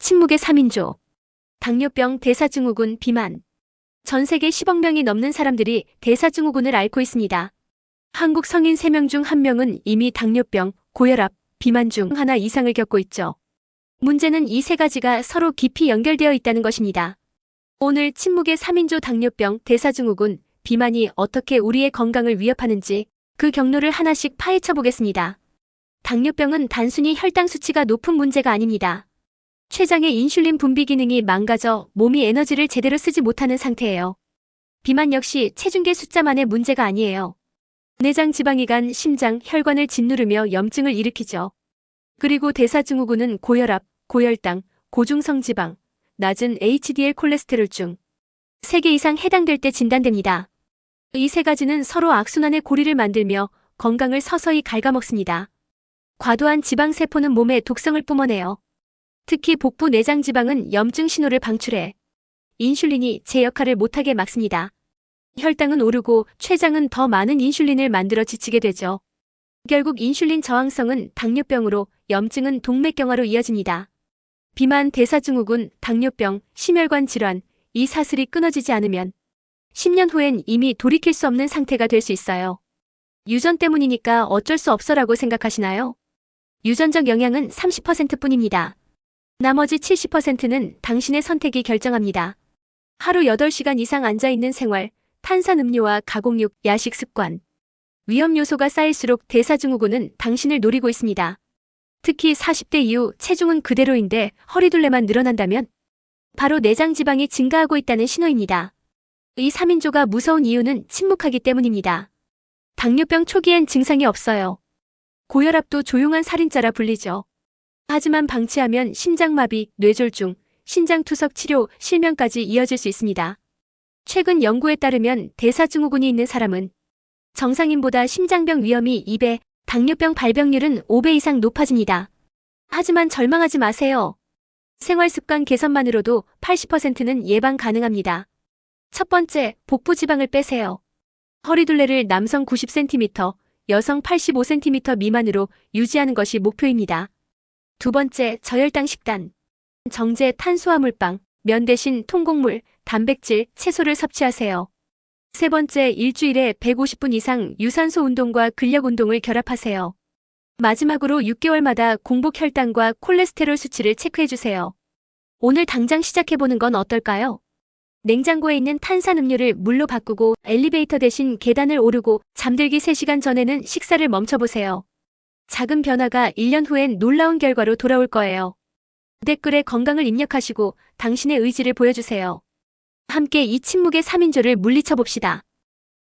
침묵의 3인조. 당뇨병, 대사증후군, 비만. 전 세계 10억 명이 넘는 사람들이 대사증후군을 앓고 있습니다. 한국 성인 3명 중 1명은 이미 당뇨병, 고혈압, 비만 중 하나 이상을 겪고 있죠. 문제는 이 세 가지가 서로 깊이 연결되어 있다는 것입니다. 오늘 침묵의 3인조 당뇨병, 대사증후군, 비만이 어떻게 우리의 건강을 위협하는지 그 경로를 하나씩 파헤쳐 보겠습니다. 당뇨병은 단순히 혈당 수치가 높은 문제가 아닙니다. 췌장의 인슐린 분비 기능이 망가져 몸이 에너지를 제대로 쓰지 못하는 상태예요. 비만 역시 체중계 숫자만의 문제가 아니에요. 내장 지방이간, 심장, 혈관을 짓누르며 염증을 일으키죠. 그리고 대사증후군은 고혈압, 고혈당, 고중성 지방, 낮은 HDL 콜레스테롤중 3개 이상 해당될 때 진단됩니다. 이 세 가지는 서로 악순환의 고리를 만들며 건강을 서서히 갉아먹습니다. 과도한 지방세포는 몸에 독성을 뿜어내요. 특히 복부 내장 지방은 염증 신호를 방출해 인슐린이 제 역할을 못하게 막습니다. 혈당은 오르고 췌장은 더 많은 인슐린을 만들어 지치게 되죠. 결국 인슐린 저항성은 당뇨병으로, 염증은 동맥경화로 이어집니다. 비만, 대사증후군, 당뇨병, 심혈관 질환, 이 사슬이 끊어지지 않으면 10년 후엔 이미 돌이킬 수 없는 상태가 될 수 있어요. 유전 때문이니까 어쩔 수 없어라고 생각하시나요? 유전적 영향은 30%뿐입니다. 나머지 70%는 당신의 선택이 결정합니다. 하루 8시간 이상 앉아있는 생활, 탄산음료와 가공육, 야식 습관. 위험 요소가 쌓일수록 대사증후군은 당신을 노리고 있습니다. 특히 40대 이후 체중은 그대로인데 허리둘레만 늘어난다면 바로 내장 지방이 증가하고 있다는 신호입니다. 이 3인조가 무서운 이유는 침묵하기 때문입니다. 당뇨병 초기엔 증상이 없어요. 고혈압도 조용한 살인자라 불리죠. 하지만 방치하면 심장마비, 뇌졸중, 신장투석 치료, 실명까지 이어질 수 있습니다. 최근 연구에 따르면 대사증후군이 있는 사람은 정상인보다 심장병 위험이 2배, 당뇨병 발병률은 5배 이상 높아집니다. 하지만 절망하지 마세요. 생활습관 개선만으로도 80%는 예방 가능합니다. 첫 번째, 복부 지방을 빼세요. 허리둘레를 남성 90cm, 여성 85cm 미만으로 유지하는 것이 목표입니다. 두 번째, 저혈당 식단. 정제 탄수화물빵, 면 대신 통곡물, 단백질, 채소를 섭취하세요. 세 번째, 일주일에 150분 이상 유산소 운동과 근력 운동을 결합하세요. 마지막으로 6개월마다 공복 혈당과 콜레스테롤 수치를 체크해주세요. 오늘 당장 시작해보는 건 어떨까요? 냉장고에 있는 탄산음료를 물로 바꾸고 엘리베이터 대신 계단을 오르고 잠들기 3시간 전에는 식사를 멈춰보세요. 작은 변화가 1년 후엔 놀라운 결과로 돌아올 거예요. 댓글에 건강을 입력하시고 당신의 의지를 보여주세요. 함께 이 침묵의 3인조를 물리쳐 봅시다.